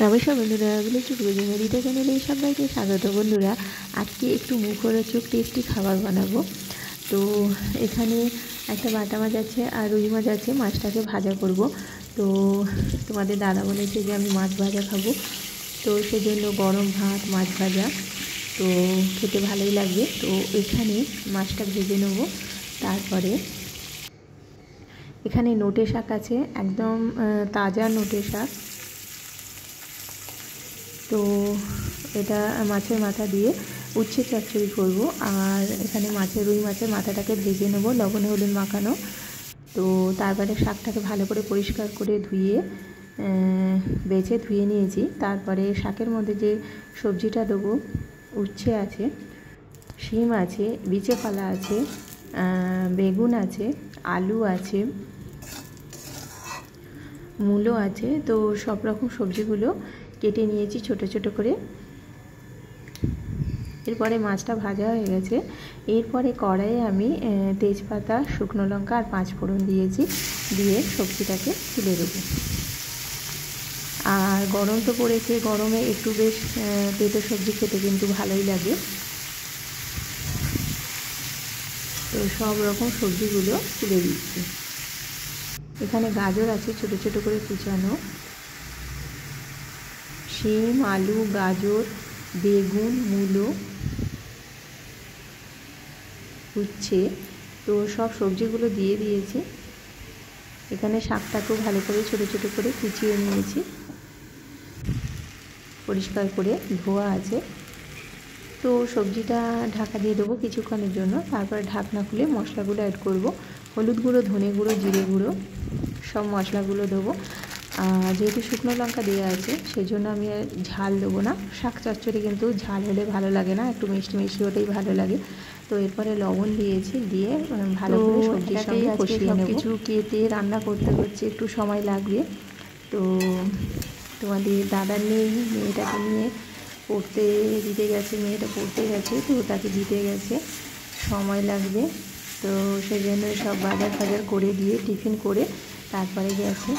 নমস্কার বন্ধুরা, ভিলেজ মেরিটা চ্যানেলে সবাইকে স্বাগত। বন্ধুরা, আজকে একটু মুখরোচক টেস্টি খাবার বানাবো। তো এখানে একটা বাটা মাছ আছে আর রুই মাছ আছে, মাছটাকে ভাজা করব। তো তোমাদের দাদা বলেছে যে আমি মাছ ভাজা খাবো, তো সেজন্য গরম ভাত মাছ ভাজা, তো খেতে ভালোই লাগবে। তো এখানে মাছটা ভেজে নেব। তারপরে এখানে নোটে শাক আছে, একদম তাজা নোটে শাক। তো এটা মাছের মাথা দিয়ে উচ্ছে চচ্চড়ি করব। আর এখানে রুই মাছের মাথাটাকে ভেজে নেব, লবণ হলুদ মাখানো। তো তারপরে শাকটাকে ভালো করে পরিষ্কার করে বেছে ধুয়ে নিয়েছি। তারপরে শাকের মধ্যে যে সবজিটা দেবো, উচ্ছে আছে, শিম আছে, বিচে কলা আছে, বেগুন আছে, আলু আছে, মূলো আছে। তো সব রকম সবজিগুলো কেটে নিয়েছি ছোট ছোট করে। এরপরে মাছটা ভাজা হয়ে গেছে। এরপরে কড়াইয়ে আমি তেজপাতা, শুকনো লঙ্কা আর 5 ফোড়ন দিয়েছি, দিয়ে সবজিটাকে তুলে দেবো। আর গরম তো পড়েছে, গরমে একটু বেশ তেতো সবজি খেতে কিন্তু ভালোই লাগে। তো সব রকম সবজিগুলো তুলে দিচ্ছি। এখানে গাজর আছে ছোট ছোট করে কুচানো, শিম, আলু, গাজর, বেগুন, মূলো, উচ্ছে, তো সব সবজিগুলো দিয়ে দিয়েছি। এখানে শাকটাকেও ভালো করে ছোট ছোট করে কুচিয়ে নিয়েছি, পরিষ্কার করে ধোয়া আছে। তো সবজিটা ঢাকা দিয়ে দেবো কিছুক্ষণের জন্য। তারপরে ঢাকনা খুলে মশলাগুলো অ্যাড করব। হলুদ গুঁড়ো, ধনে গুঁড়ো, জিরে গুঁড়ো, সব মশলাগুলো দেবো। যেহেতু শুকনো লঙ্কা দেওয়া আছে, সেজন্য আমি ঝাল দেবো না। শাক চচ্চড়ি কিন্তু ঝাল হলে ভালো লাগে না, একটু মিষ্টি মিষ্টি হলেই ভালো লাগে। তো এরপরে লবণ দিয়েছি, দিয়ে ভালো করে সবজির সঙ্গে কষিয়ে নেব। কিছু কেটে রান্না করতে হচ্ছে, একটু সময় লাগবে। তো তোমাদের দাদার নেই, মেয়েটাকে নিয়ে পড়তে দিতে গেছে, মেয়েটা পড়তে গেছে, তো তাকে দিতে গেছে, সময় লাগবে। তো সেই জন্য সব বাজার ফাজার করে দিয়ে টিফিন করে তারপরে গেছে।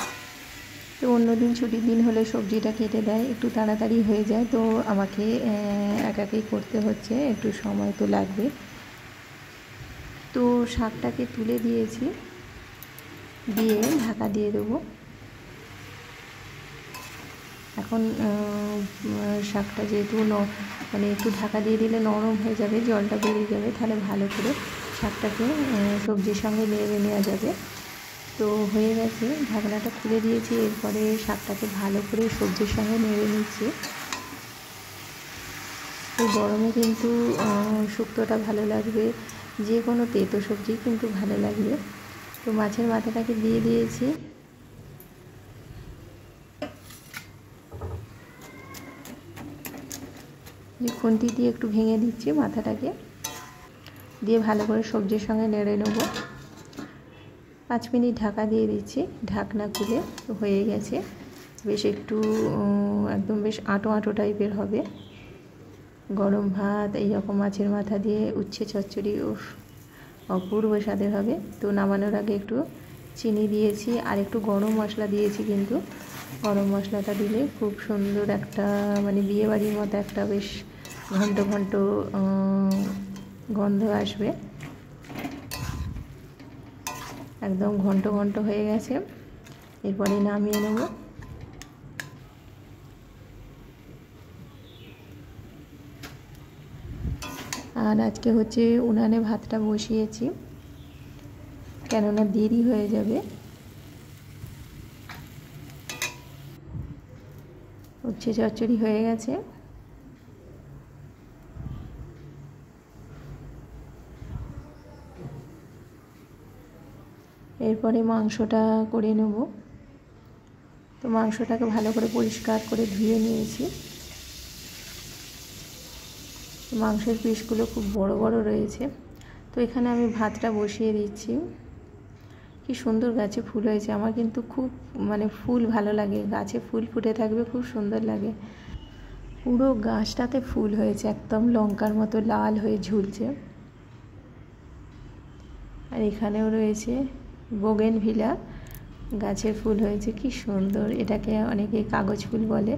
তো অন্যদিন ছুটির দিন হলে সবজিটা কেটে দেয়, একটু তাড়াতাড়ি হয়ে যায়। তো আমাকে একাকেই করতে হচ্ছে, একটু সময় তো লাগবে। তো শাকটাকে তুলে দিয়েছি, দিয়ে ঢাকা দিয়ে দেবো। এখন শাকটা যেহেতু মানে একটু ঢাকা দিয়ে দিলে নরম হয়ে যাবে, জলটা বেরিয়ে যাবে, তাহলে ভালো করে শাকটাকে সবজির সঙ্গে নেড়ে নেওয়া যাবে। তো হয়ে গেছে, ঢাকনাটা খুলে দিয়েছি। এরপরে শাকটাকে ভালো করে সবজির সঙ্গে নেড়ে নিচ্ছি। এই গরমে কিন্তু শুক্তোটা ভালো লাগবে, যে কোনো তেতো সবজি কিন্তু ভালো লাগবে। তো মাছের মাথাটাকে দিয়ে দিয়েছি। খুন্তি দিয়ে একটু ভেঙে দিচ্ছি মাথাটাকে, দিয়ে ভালো করে সবজির সঙ্গে নেড়ে নেব। 5 মিনিট ঢাকা দিয়ে দিচ্ছি, ঢাকনা খুলে হয়ে গেছে। বেশ একটু একদম বেশ আঁটো আঁটো টাইপের হবে। গরম ভাত, এইরকম মাছের মাথা দিয়ে উচ্ছে চচ্চড়ি অপূর্ব স্বাদের হবে। তো নামানোর আগে একটু চিনি দিয়েছি আর একটু গরম মশলা দিয়েছি, কিন্তু গরম মশলাটা দিলে খুব সুন্দর একটা মানে বিয়েবাড়ির মতো একটা বেশ ঘন্ট ঘন্ট গন্ধ আসবে। একদম ঘন্ট ঘন্ট হয়ে গেছে, এরপরে নামিয়ে নেব। আর আজকে হচ্ছে উনানে ভাতটা বসিয়েছি, কেননা দেরি হয়ে যাবে। উচ্ছে চচ্চড়ি হয়ে গেছে। এরপরে মাংসটা করে নেব। তো মাংসটাকে ভালো করে পরিষ্কার করে ধুয়ে নিয়েছি। মাংসের পিসগুলো খুব বড় বড় রয়েছে। তো এখানে আমি ভাতটা বসিয়ে দিচ্ছি। কি সুন্দর গাছে ফুল হয়েছে, আমার কিন্তু খুব মানে ফুল ভালো লাগে, গাছে ফুল ফুটে থাকবে, খুব সুন্দর লাগে। পুরো গাছটাতে ফুল হয়েছে, একদম লঙ্কার মতো লাল হয়ে ঝুলছে। আর এখানেও রয়েছে বোগেনভিলা গাছের ফুল হয়েছে, কি সুন্দর। এটাকে অনেকে কাগজ ফুল বলে।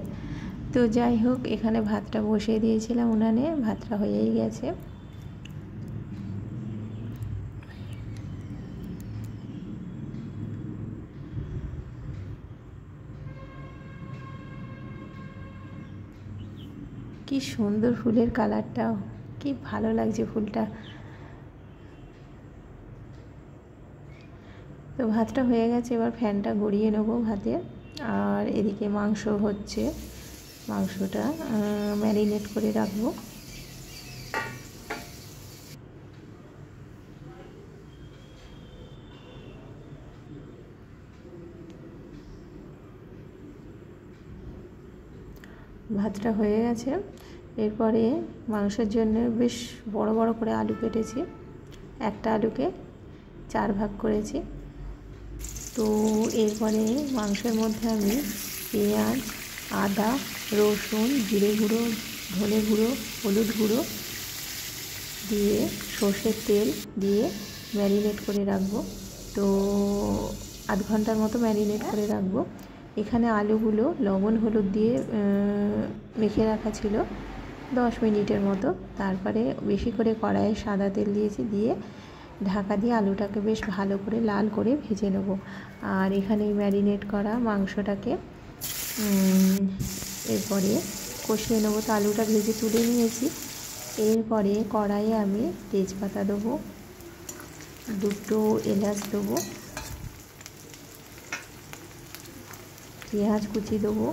তো যাই হোক, এখানে ভাতটা বসিয়ে দিয়েছিলাম উনানে, ভাতটা হয়েই গেছে। কি সুন্দর ফুলের কালারটাও, কি ভালো লাগছে ফুলটা। তো ভাতটা হয়ে গেছে, এবার ফ্যানটা গড়িয়ে নেবো ভাতে। আর এদিকে মাংস হচ্ছে, মাংসটা ম্যারিনেট করে রাখবো। ভাতটা হয়ে গেছে, এরপরে মাংসের জন্য বেশ বড় বড় করে আলু কেটেছি। একটা আলুকে 4 ভাগ করেছি। তো এরপরে মাংসের মধ্যে আমি পেঁয়াজ, আদা, রসুন, জিরে গুঁড়ো, ধনে গুঁড়ো, হলুদ গুঁড়ো দিয়ে সর্ষের তেল দিয়ে ম্যারিনেট করে রাখবো। তো আধ ঘন্টার মতো ম্যারিনেট করে রাখবো। এখানে আলুগুলো লবণ হলুদ দিয়ে মেখে রাখা ছিল 10 মিনিটের মতো। তারপরে বেশি করে কড়াইয়ে সাদা তেল দিয়েছি, দিয়ে ঢাকা দিয়ে আলুটাকে বেশ ভালো করে লাল করে ভেজে নেব। আর এখানে ম্যারিনেট করা মাংসটাকে এরপরে কষিয়ে নেবো। তো আলুটা ভেজে তুলে নিয়েছি। এরপরে কড়াইয়ে আমি তেজপাতা দেবো, 2টো এলাচ দেবো, পেঁয়াজ কুচি দেবো,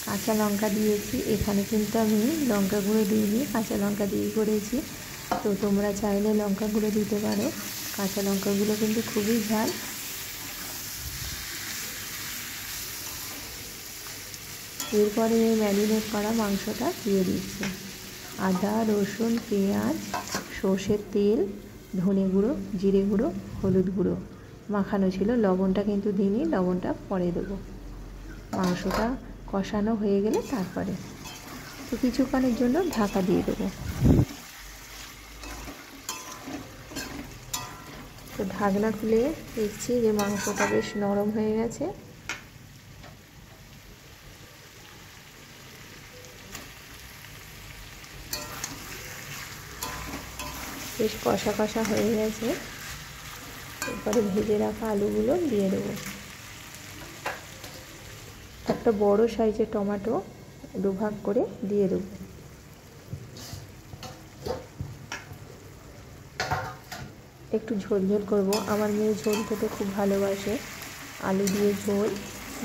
কাঁচা লঙ্কা দিয়েছি। এখানে কিন্তু আমি লঙ্কা গুঁড়ো দিইনি, কাঁচা লঙ্কা দিয়ে করেছি। তো তোমরা চাইলে লঙ্কা গুঁড়ো দিতে পারো, কাঁচা লঙ্কাগুলো কিন্তু খুবই ঝাল। এরপরে ম্যারিনেট করা মাংসটা দিয়ে দিচ্ছি। আদা, রসুন, পেঁয়াজ, সর্ষের তেল, ধনে গুঁড়ো, জিরে গুঁড়ো, হলুদ গুঁড়ো মাখানো ছিল। লবণটা কিন্তু দিইনি, লবণটা পরে দেবো। মাংসটা কষানো হয়ে গেলে তারপরে তো কিছুক্ষণের জন্য ঢাকা দিয়ে দেবো। তো ঢাকনা খুলে দেখছি যে মাংসটা বেশ নরম হয়ে গেছে। বেশ কষা কষা হয়ে গেছে। এরপরে ভেজে রাখা আলুগুলো দিয়ে দেবো। একটা বড় সাইজের টমেটো 2 ভাগ করে দিয়ে দেবো। একটু ঝোল ঝোল করবো, আমার মেয়ে ঝোল খেতে খুব ভালোবাসে। আলু দিয়ে ঝোল,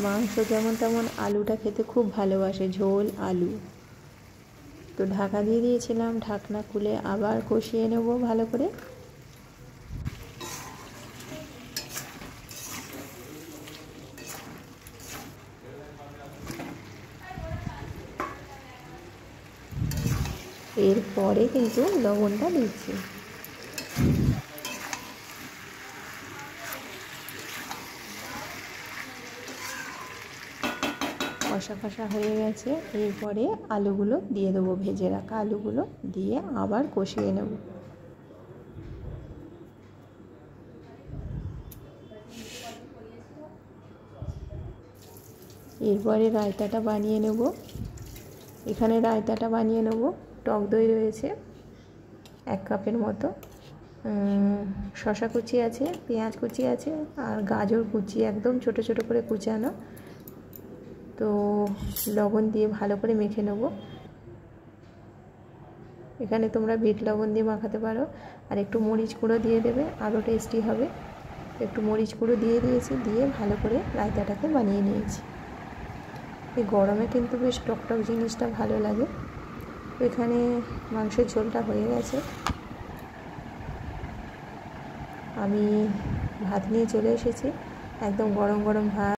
মাংস যেমন তেমন আলুটা খেতে খুব ভালোবাসে, ঝোল আলু। তো ঢাকা দিয়ে দিয়েছিলাম, ঢাকনা খুলে আবার কষিয়ে নেব ভালো করে। এরপরে কিন্তু লবণটা দিচ্ছি। কষা কষা হয়ে গেছে, এরপরে আলুগুলো দিয়ে দেবো, ভেজে রাখা আলুগুলো দিয়ে আবার কষিয়ে নেব। এরপরে রায়তাটা বানিয়ে নেব। এখানে রায়তাটা বানিয়ে নেব। টক দই রয়েছে 1 কাপের মতো, শসা কুচি আছে, পেঁয়াজ কুচি আছে, আর গাজর কুচি একদম ছোট ছোট করে কুচানো। তো লবণ দিয়ে ভালো করে মেখে নেব। এখানে তোমরা বিট লবণ দিয়ে মাখাতে পারো, আর একটু মরিচ গুঁড়ো দিয়ে দেবে, আরও টেস্টি হবে। একটু মরিচ গুঁড়ো দিয়ে দিয়েছি, দিয়ে ভালো করে রায়তাটাকে বানিয়ে নিয়েছি। এই গরমে কিন্তু বেশ টকটক জিনিসটা ভালো লাগে। এখানে মাংসের ঝোলটা হয়ে গেছে। আমি ভাত নিয়ে চলে এসেছি, একদম গরম গরম ভাত।